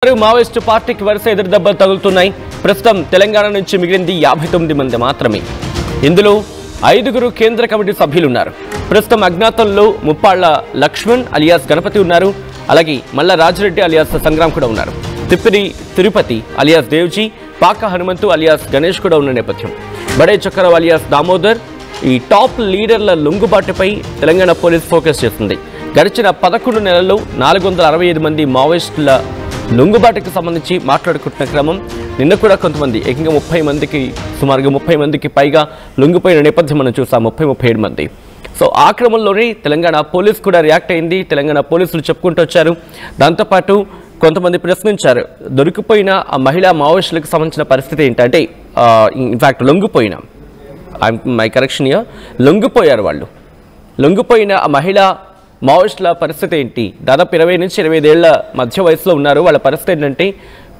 చూస్తున్నారు మావోయిస్టు పార్టీకి వరుస ఎదురుదెబ్బలు తగులుతున్నాయి. ప్రస్తుతం తెలంగాణ నుంచి మిగిలింది 59 మంది మాత్రమే. ఇందులో 5 కేంద్ర కమిటీ సభ్యులున్నారు. ప్రస్తుతం అజ్ఞాతంలో ముప్పాళ్ల లక్ష్మణ్ అలియాస్ గణపతి ఉన్నారు. అలాగే మల్ల రాజిరెడ్డి అలియాస్ సంగ్రామ్ కూడా ఉన్నారు. తిప్పిరి తిరుపతి అలియాస్ దేవ్జీ, పాక హనుమంతు అలియాస్ గణేష్ కూడా ఉన్న నేపథ్యం. బడే చొక్కరావు అలియాస్ దామోదర్ ఈ టాప్ లీడర్ల లొంగుబాటుపై తెలంగాణ పోలీస్ ఫోకస్ చేస్తుంది. గడిచిన 11 నెలల్లో 465 మంది మావోయిస్టుల లొంగుబాటుకు సంబంధించి మాట్లాడుకుంటున్న క్రమం. నిన్న కూడా కొంతమంది ఏకంగా 30 మందికి సుమారుగా 30 మందికి పైగా లొంగిపోయిన నేపథ్యం మనం చూసాం. 37 మంది. సో ఆ క్రమంలోనే తెలంగాణ పోలీస్ కూడా రియాక్ట్ అయింది. తెలంగాణ పోలీసులు చెప్పుకుంటూ వచ్చారు. దాంతోపాటు కొంతమంది ప్రశ్నించారు, దొరికిపోయిన ఆ మహిళా మావోయిస్టులకు సంబంధించిన పరిస్థితి ఏంటంటే ఇన్ఫ్యాక్ట్ లొంగిపోయిన లొంగిపోయారు వాళ్ళు. లొంగిపోయిన ఆ మహిళా మావోయిస్టుల పరిస్థితి ఏంటి? దాదాపు 20 నుంచి 25 ఏళ్ల మధ్య వయసులో ఉన్నారు. వాళ్ళ పరిస్థితి ఏంటంటే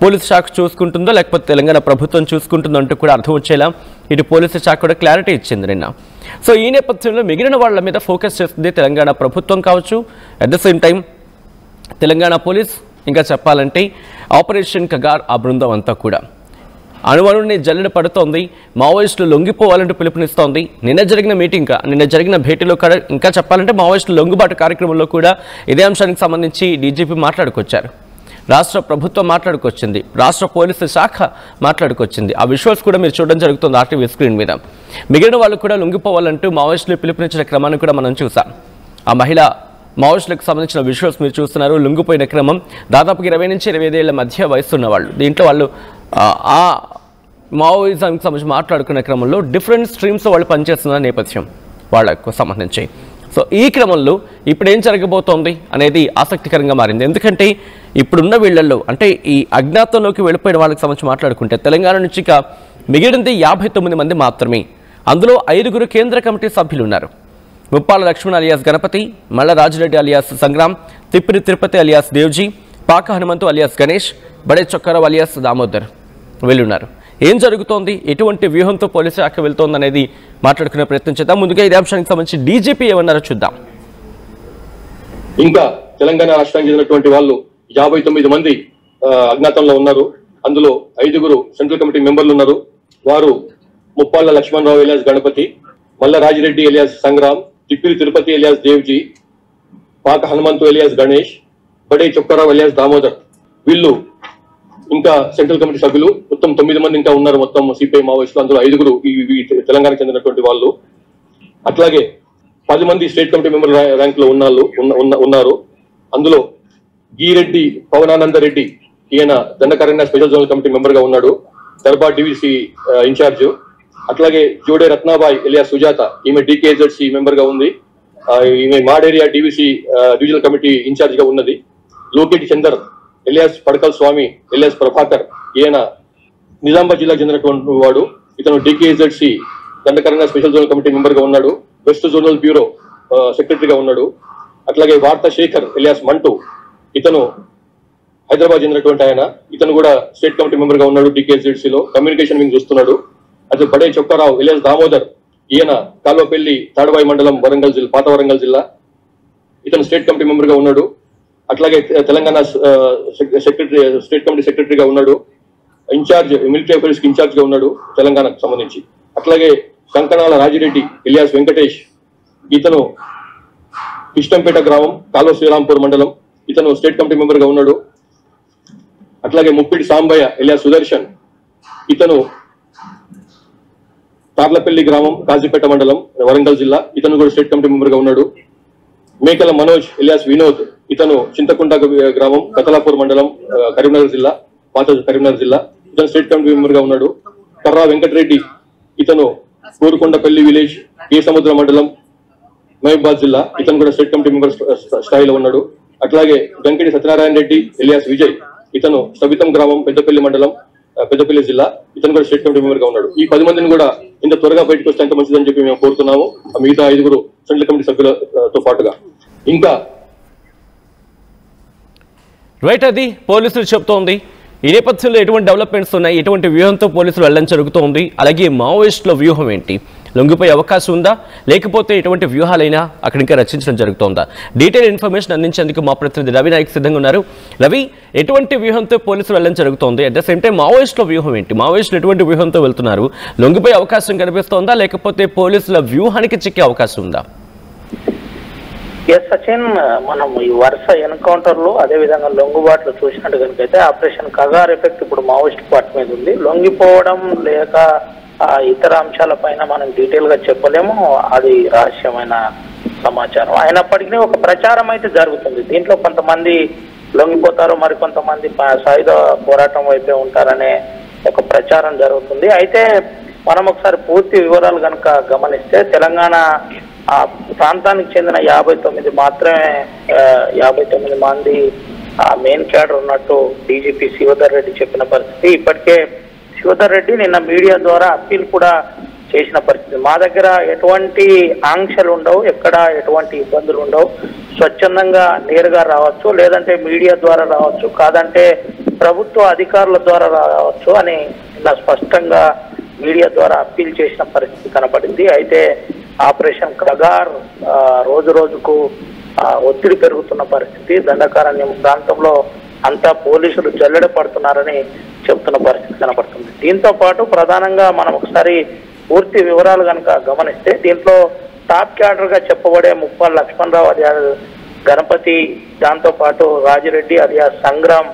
పోలీసు శాఖ చూసుకుంటుందో లేకపోతే తెలంగాణ ప్రభుత్వం చూసుకుంటుందో అంటూ కూడా అర్థం వచ్చేలా ఇటు పోలీసు శాఖ కూడా క్లారిటీ ఇచ్చింది నిన్న. సో ఈ నేపథ్యంలో మిగిలిన వాళ్ళ మీద ఫోకస్ చేస్తుంది తెలంగాణ ప్రభుత్వం కావచ్చు, at the same time Telangana police, ఇంకా చెప్పాలంటే ఆపరేషన్ కగార్ ఆ బృందం అంతా కూడా అణువణుని జల్లెడ పడుతోంది. మావోయిస్టులు లొంగిపోవాలంటూ పిలుపునిస్తోంది. నిన్న జరిగిన భేటీలో కూడా ఇంకా చెప్పాలంటే మావోయిస్టులు లొంగుబాటు కార్యక్రమంలో కూడా ఇదే అంశానికి సంబంధించి డీజీపీ మాట్లాడుకొచ్చారు. రాష్ట్ర ప్రభుత్వం మాట్లాడుకొచ్చింది, రాష్ట్ర పోలీసు శాఖ మాట్లాడుకొచ్చింది. ఆ విజువల్స్ కూడా మీరు చూడడం జరుగుతుంది ఆర్టీవీ స్క్రీన్ మీద. మిగిలిన వాళ్ళు కూడా లొంగిపోవాలంటూ మావోయిస్టులు పిలుపునిచ్చిన క్రమాన్ని కూడా మనం చూసాం. ఆ మహిళ మావోయిస్టులకు సంబంధించిన విజువల్స్ మీరు చూస్తున్నారు. లొంగిపోయిన క్రమం దాదాపు 20 నుంచి 25 ఏళ్ల మధ్య వయసున్న వాళ్ళు. దీంట్లో వాళ్ళు ఆ మావోయిజంకి సంబంధించి మాట్లాడుకునే క్రమంలో డిఫరెంట్ స్ట్రీమ్స్ వాళ్ళు పనిచేస్తున్న నేపథ్యం వాళ్ళకు సంబంధించి. సో ఈ క్రమంలో ఇప్పుడు ఏం జరగబోతోంది అనేది ఆసక్తికరంగా మారింది. ఎందుకంటే ఇప్పుడున్న వీళ్ళల్లో అంటే ఈ అజ్ఞాతంలోకి వెళ్ళిపోయిన వాళ్ళకి సంబంధించి మాట్లాడుకుంటే తెలంగాణ నుంచి ఇక మిగిలింది 59 మంది మాత్రమే. అందులో 5 కేంద్ర కమిటీ సభ్యులు ఉన్నారు. ముప్పాళ్ల లక్ష్మణ్ అలియాస్ గణపతి, మల్ల రాజిరెడ్డి అలియాస్ సంగ్రామ్, తిప్పిరి తిరుపతి అలియాస్ దేవ్జీ, పాక హనుమంతు అలియాస్ గణేష్, బడే చొక్కరావు అలియాస్ దామోదర్ వీళ్ళున్నారు. ఏం జరుగుతోంది, ఎటువంటి వ్యూహంతో పోలీసు శాఖ వెళ్తోంది అనేది మాట్లాడుకునే ప్రయత్నం చేద్దాం. ముందుగా ఇదే అంశానికి సంబంధించి డీజీపీ ఏమన్నారో చూద్దాం. ఇంకా తెలంగాణ రాష్ట్రానికి చెందినటువంటి వాళ్ళు 59 మంది అజ్ఞాతంలో ఉన్నారు. అందులో 5 సెంట్రల్ కమిటీ మెంబర్లు ఉన్నారు. వారు ముప్పాళ్ల లక్ష్మణరావు ఎలియాస్ గణపతి, మల్ల రాజిరెడ్డి ఎలియాస్ సంగ్రామ్, తిప్పిరి తిరుపతి ఎలియాస్ దేవ్జీ, పాక హనుమంతు ఎలియాస్ గణేష్, బడే చొక్కరావు ఎలియాస్ దామోదర్ వీళ్ళు ఇంకా సెంట్రల్ కమిటీ సభ్యులు. మొత్తం 9 మంది ఇంకా ఉన్నారు మొత్తం సిపిఐ మావోయిస్టులు. అందులో 5 తెలంగాణకు చెందినటువంటి వాళ్ళు. అట్లాగే 10 మంది స్టేట్ కమిటీ మెంబర్ ర్యాంక్ లో ఉన్నారు. అందులో గీరెడ్డి పవనానందరెడ్డి, ఈయన Dandakaranya special zonal committee member గా ఉన్నాడు, దర్బార్ డివిసి ఇన్ఛార్జ్. అట్లాగే జోడే రత్నాబాయ్ ఎలియాస్ సుజాత, ఈమె డికేజెడ్సి మెంబర్ గా ఉంది. ఈమె మాడేరియా డివిసి డివిజనల్ కమిటీ ఇన్ఛార్జ్ గా ఉన్నది. లోకేటి చందర్ ఎలియాస్ పడకల్ స్వామి ఎలియాస్ ప్రభాకర్, ఈయన నిజామాబాద్ జిల్లాకు చెందినటువంటి వాడు. ఇతను DKZC Dandakaranya special zonal committee member గా ఉన్నాడు, వెస్ట్ జోనల్ బ్యూరో సెక్రటరీగా ఉన్నాడు. అట్లాగే వార్తా శేఖర్ ఎలియాస్ మంటూ, ఇతను హైదరాబాద్ చెందినటువంటి ఆయన. ఇతను కూడా స్టేట్ కమిటీ మెంబర్ గా ఉన్నాడు, డికేజెడ్సిలో కమ్యూనికేషన్ వింగ్ చూస్తున్నాడు. అదే బడే చొక్కరావు ఎలియాస్ దామోదర్, ఈయన కాల్వపల్లి తాడవాయి మండలం వరంగల్ జిల్లా, పాత వరంగల్ జిల్లా. ఇతను స్టేట్ కమిటీ మెంబర్ గా ఉన్నాడు. అట్లాగే తెలంగాణ సెక్రటరీ, స్టేట్ కమిటీ సెక్రటరీగా ఉన్నాడు. ఇన్ఛార్జ్ మిలిటరీ అఫైర్స్ కి ఇన్ఛార్జ్ గా ఉన్నాడు తెలంగాణకు సంబంధించి. అట్లాగే కంకణాల రాజిరెడ్డి ఎలియాస్ వెంకటేష్, ఇతను ఇష్టంపేట గ్రామం, కాల్వ శ్రీరాంపూర్ మండలం. ఇతను స్టేట్ కమిటీ మెంబర్ గా ఉన్నాడు. అట్లాగే ముప్పిడి సాంబయ్య ఎలియాస్ సుదర్శన్, ఇతను తార్లపల్లి గ్రామం, కాజీపేట మండలం, వరంగల్ జిల్లా. ఇతను కూడా స్టేట్ కమిటీ మెంబర్ గా ఉన్నాడు. మేకల మనోజ్ ఎలియాస్ వినోద్, ఇతను చింతకుంట గ్రామం, కతలాపూర్ మండలం, కరీంనగర్ జిల్లా, పాత కరీంనగర్ జిల్లా. ఇతను స్టేట్ కమిటీ మెంబర్ గా ఉన్నాడు. కర్రా వెంకటరెడ్డి, ఇతను కోరుకొండపల్లి విలేజ్, ఏ సముద్ర మండలం, మహబూబాద్ జిల్లా. ఇతను కూడా స్టేట్ కమిటీ మెంబర్ స్థాయిలో ఉన్నాడు. అట్లాగే గంకిడి సత్యనారాయణ రెడ్డి ఎలియాస్ విజయ్, ఇతను సబితం గ్రామం, పెద్దపల్లి మండలం, పెద్దపల్లి జిల్లా. ఇతను కూడా స్టేట్ కమిటీ మెంబర్ గా ఉన్నాడు. ఈ 10 మందిని కూడా ఇంత త్వరగా బయటకు వస్తే ఎంత మంచిదని చెప్పి మేము కోరుతున్నాము. మిగతా 5 సెంట్రల్ కమిటీ సభ్యులతో పాటుగా ఇంకా రైట్, అది పోలీసులు చెప్తోంది. ఈ నేపథ్యంలో ఎటువంటి డెవలప్మెంట్స్ ఉన్నాయి, ఎటువంటి వ్యూహంతో పోలీసులు వెళ్ళడం జరుగుతోంది, అలాగే మావోయిస్టుల వ్యూహం ఏంటి, లొంగిపోయే అవకాశం ఉందా, లేకపోతే ఎటువంటి వ్యూహాలైనా అక్కడ ఇంకా రచించడం జరుగుతోందా? డీటెయిల్ ఇన్ఫర్మేషన్ అందించేందుకు మా ప్రతినిధి రవి నాయక్ సిద్ధంగా ఉన్నారు. రవి, ఎటువంటి వ్యూహంతో పోలీసులు వెళ్ళడం జరుగుతోంది? అట్ ద సేమ్ టైం మావోయిస్టుల వ్యూహం ఏంటి? మావోయిస్టులు ఎటువంటి వ్యూహంతో వెళ్తున్నారు? లొంగిపోయే అవకాశం కనిపిస్తోందా, లేకపోతే పోలీసుల వ్యూహానికి చిక్కే అవకాశం ఉందా? ఎస్ సచిన్, మనం ఈ వరుస ఎన్కౌంటర్లు అదేవిధంగా లొంగుబాట్లు చూసినట్టు కనుకైతే ఆపరేషన్ కగార్ ఎఫెక్ట్ ఇప్పుడు మావోయిస్ట్ పార్టీ మీద ఉంది. లొంగిపోవడం లేక ఇతర అంశాలపైన మనం డీటెయిల్ గా చెప్పలేము, అది రహస్యమైన సమాచారం. అయినప్పటికీ ఒక ప్రచారం అయితే జరుగుతుంది. దీంట్లో కొంతమంది లొంగిపోతారు, మరి కొంతమంది సాయుధ పోరాటం వైపే ఉంటారనే ఒక ప్రచారం జరుగుతుంది. అయితే మనం ఒకసారి పూర్తి వివరాలు కనుక గమనిస్తే తెలంగాణ ఆ ప్రాంతానికి చెందిన 59 మాత్రమే 59 మంది మెయిన్ క్యాడర్ ఉన్నట్టు డీజీపీ శివధర్ రెడ్డి చెప్పిన పరిస్థితి. ఇప్పటికే శివధర్ రెడ్డి నిన్న మీడియా ద్వారా అప్పీల్ కూడా చేసిన పరిస్థితి. మా దగ్గర ఎటువంటి ఆంక్షలు ఉండవు, ఎక్కడ ఎటువంటి ఇబ్బందులు ఉండవు, స్వచ్ఛందంగా నేరుగా రావచ్చు, లేదంటే మీడియా ద్వారా రావచ్చు, కాదంటే ప్రభుత్వ అధికారుల ద్వారా రావచ్చు అని ఇలా స్పష్టంగా మీడియా ద్వారా అప్పీల్ చేసిన పరిస్థితి కనపడింది. అయితే ఆపరేషన్ కగార్ రోజు రోజుకు ఒత్తిడి పెరుగుతున్న పరిస్థితి. దండకారణ్యం ప్రాంతంలో అంతా పోలీసులు జల్లెడ పడుతున్నారని చెబుతున్న పరిస్థితి కనపడుతుంది. దీంతో పాటు ప్రధానంగా మనం ఒకసారి పూర్తి వివరాలు కనుక గమనిస్తే దీంట్లో టాప్ క్యాడర్ గా చెప్పబడే ముప్పాళ్ళ లక్ష్మణరావు అలియాస్ గణపతి, దాంతో పాటు రాజిరెడ్డి అలియాస్ సంగ్రామ్,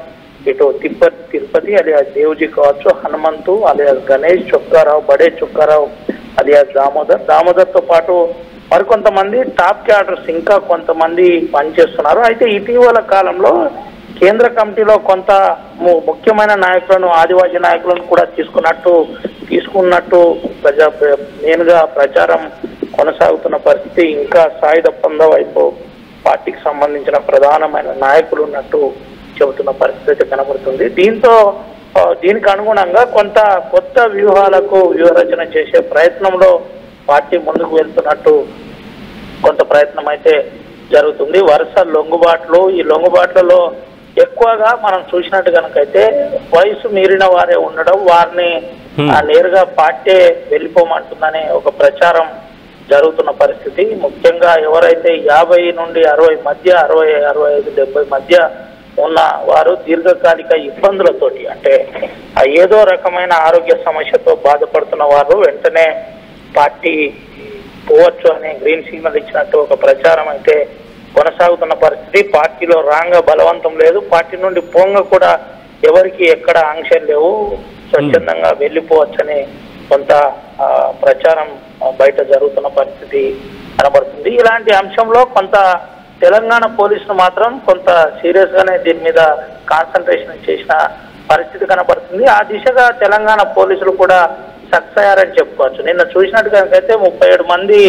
ఇటు తిరుపతి అలియాస్ దేవ్జీ కావచ్చు, హనుమంతు అలియాస్ గణేష్, చుక్కారావు బడే చుక్కారావు అలియాస్ దామోదర్ తో పాటు మరికొంతమంది టాప్ క్యాడర్స్ ఇంకా కొంతమంది పనిచేస్తున్నారు. అయితే ఇటీవల కాలంలో కేంద్ర కమిటీలో కొంత ముఖ్యమైన నాయకులను, ఆదివాసీ నాయకులను కూడా తీసుకున్నట్టు నేనుగా ప్రచారం కొనసాగుతున్న పరిస్థితి. ఇంకా సాయుధ పొంద వైపు పార్టీకి సంబంధించిన ప్రధానమైన నాయకులు ఉన్నట్టు చెబుతున్న పరిస్థితి కనబడుతుంది. దీనికి అనుగుణంగా కొంత కొత్త వ్యూహాలకు వ్యూహరచన చేసే ప్రయత్నంలో పార్టీ ముందుకు వెళ్తున్నట్టు కొంత ప్రయత్నం అయితే జరుగుతుంది. వరుస లొంగుబాట్లు, ఈ లొంగుబాట్లలో ఎక్కువగా మనం చూసినట్టు కనుకైతే వయసు మీరిన వారే ఉండడం, వారిని నేరుగా పార్టీ వెళ్ళిపోమంటుందనే ఒక ప్రచారం జరుగుతున్న పరిస్థితి. ముఖ్యంగా ఎవరైతే 50 నుండి 60 మధ్య, 60, 65, 70 మధ్య ఉన్న వారు దీర్ఘకాలిక ఇబ్బందులతోటి, అంటే ఏదో రకమైన ఆరోగ్య సమస్యతో బాధపడుతున్న వారు వెంటనే పార్టీ పోవచ్చు అనే గ్రీన్ సిగ్నల్ ఇచ్చినట్టు ఒక ప్రచారం అయితే కొనసాగుతున్న పరిస్థితి. పార్టీలో రాంగ బలవంతం లేదు, పార్టీ నుండి పోంగ కూడా ఎవరికి ఎక్కడ ఆంక్షలు లేవు, స్వచ్ఛందంగా వెళ్ళిపోవచ్చని కొంత ప్రచారం బయట జరుగుతున్న పరిస్థితి కనబడుతుంది. ఇలాంటి అంశంలో కొంత తెలంగాణ పోలీసులు మాత్రం కొంత సీరియస్ గానే దీని మీద కాన్సన్ట్రేషన్ చేసిన పరిస్థితి కనబడుతుంది. ఆ దిశగా తెలంగాణ పోలీసులు కూడా సక్సెస్ అయ్యారని చెప్పుకోవచ్చు. నిన్న చూసినట్టు కనుకైతే 37 మంది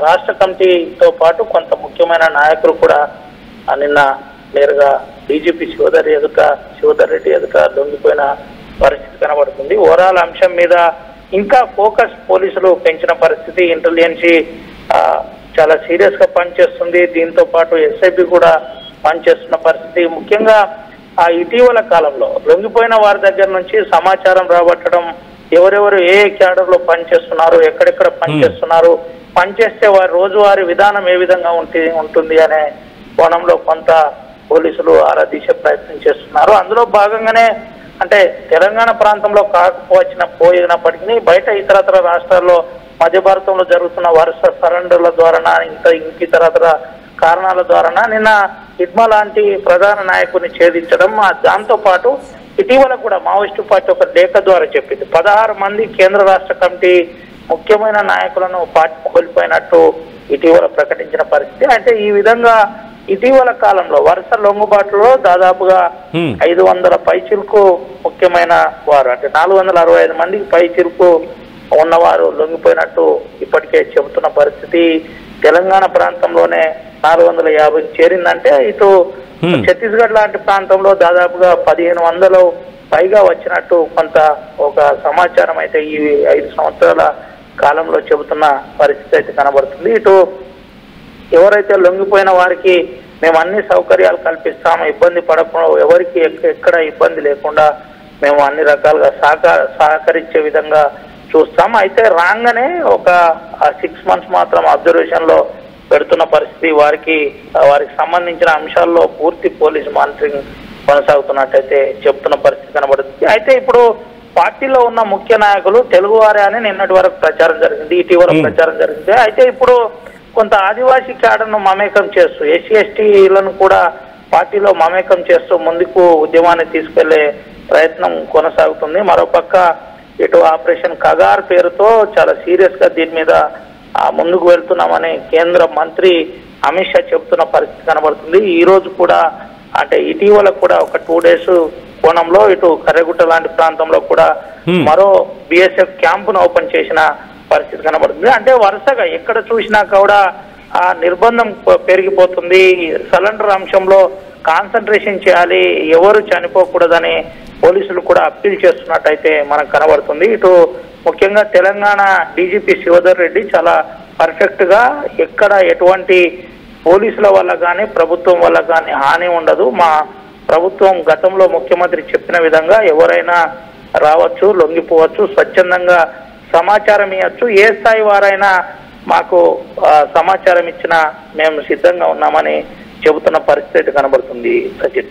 రాష్ట్ర కమిటీతో పాటు కొంత ముఖ్యమైన నాయకులు కూడా నిన్న నేరుగా డీజీపీ శివధర్ రెడ్డి ఎదుట లొంగిపోయిన పరిస్థితి కనబడుతుంది. ఓవరాల్ అంశం మీద ఇంకా ఫోకస్ పోలీసులు పెంచిన పరిస్థితి. ఇంటెలిజెన్సీ చాలా సీరియస్ గా పనిచేస్తుంది. దీంతో పాటు ఎస్ఐబి కూడా పనిచేస్తున్న పరిస్థితి. ముఖ్యంగా ఇటీవల కాలంలో లొంగిపోయిన వారి దగ్గర నుంచి సమాచారం రాబట్టడం, ఎవరెవరు ఏ క్యాడర్ లో పనిచేస్తున్నారు, ఎక్కడెక్కడ పనిచేస్తున్నారు, పనిచేస్తే వారి రోజువారీ విధానం ఏ విధంగా ఉంటుంది అనే కోణంలో కొంత పోలీసులు ఆరా తీసే ప్రయత్నం చేస్తున్నారు. అందులో భాగంగానే అంటే తెలంగాణ ప్రాంతంలో పోయినప్పటికీ బయట ఇతరత్ర రాష్ట్రాల్లో మధ్య భారతంలో జరుగుతున్న వరుస సరెండర్ల ద్వారా ఇంకితరత్ర కారణాల ద్వారా నిన్న హిడ్మా లాంటి ప్రధాన నాయకుడిని ఛేదించడం, దాంతో పాటు ఇటీవల కూడా మావోయిస్టు పార్టీ ఒక లేఖ ద్వారా చెప్పింది 16 మంది కేంద్ర రాష్ట్ర కమిటీ ముఖ్యమైన నాయకులను పార్టీ కోల్పోయినట్టు ఇటీవల ప్రకటించిన పరిస్థితి. అంటే ఈ విధంగా ఇటీవల కాలంలో వరుస లొంగుబాటులో దాదాపుగా 500 పైచిలుకు ముఖ్యమైన వారు, అంటే 465 మందికి పైచిలుకు ఉన్నవారు లొంగిపోయినట్టు ఇప్పటికే చెబుతున్న పరిస్థితి. తెలంగాణ ప్రాంతంలోనే 450 చేరిందంటే ఇటు ఛత్తీస్గఢ్ లాంటి ప్రాంతంలో దాదాపుగా 1500 పైగా వచ్చినట్టు కొంత ఒక సమాచారం అయితే ఈ 5 సంవత్సరాల కాలంలో చెబుతున్న పరిస్థితి అయితే కనబడుతుంది. ఇటు ఎవరైతే లొంగిపోయిన వారికి మేము అన్ని సౌకర్యాలు కల్పిస్తాము, ఇబ్బంది పడకుండా ఎవరికి ఎక్కడ ఇబ్బంది లేకుండా మేము అన్ని రకాలుగా సహకరించే విధంగా చూస్తాం. అయితే రాగానే ఒక 6 months మాత్రం అబ్జర్వేషన్ లో పెడుతున్న పరిస్థితి, వారికి సంబంధించిన అంశాల్లో పూర్తి పోలీస్ మానిటరింగ్ కొనసాగుతున్నట్టయితే చెప్తున్న పరిస్థితి కనబడుతుంది. అయితే ఇప్పుడు పార్టీలో ఉన్న ముఖ్య నాయకులు తెలుగువారే అని నిన్నటి వరకు ప్రచారం జరిగింది, ఇటీవల ప్రచారం జరిగింది. అయితే ఇప్పుడు కొంత ఆదివాసీ క్యాడర్ను మమేకం చేస్తూ SC/STలను కూడా పార్టీలో మమేకం చేస్తూ ముందుకు ఉద్యమాన్ని తీసుకెళ్లే ప్రయత్నం కొనసాగుతుంది. మరోపక్క ఇటు ఆపరేషన్ కగార్ పేరుతో చాలా సీరియస్ గా దీని మీద ముందుకు వెళ్తున్నామని కేంద్ర మంత్రి అమిత్ షా చెబుతున్న పరిస్థితి కనబడుతుంది. ఈ రోజు కూడా అంటే ఇటీవల కూడా ఒక 2 days కోణంలో ఇటు కర్రెగుట్ట లాంటి ప్రాంతంలో కూడా మరో BSF క్యాంపును ఓపెన్ చేసిన పరిస్థితి కనబడుతుంది. అంటే వరుసగా ఎక్కడ చూసినా కూడా ఆ నిర్బంధం పెరిగిపోతుంది. సరెండర్ అంశంలో కాన్సన్ట్రేషన్ చేయాలి, ఎవరు చనిపోకూడదని పోలీసులు కూడా అప్పీల్ చేస్తున్నట్టయితే మనకు కనబడుతుంది. ఇటు ముఖ్యంగా తెలంగాణ DGP శివధర్ రెడ్డి చాలా పర్ఫెక్ట్ గా ఎక్కడ ఎటువంటి పోలీసుల వల్ల కానీ ప్రభుత్వం వల్ల కానీ హాని ఉండదు, మా ప్రభుత్వం గతంలో ముఖ్యమంత్రి చెప్పిన విధంగా ఎవరైనా రావచ్చు, లొంగిపోవచ్చు, స్వచ్ఛందంగా సమాచారం ఇవ్వచ్చు, ఏ స్థాయి వారైనా మాకు సమాచారం ఇచ్చినా మేము సిద్ధంగా ఉన్నామని చెబుతున్న పరిస్థితి కనబడుతుంది. సచిన్.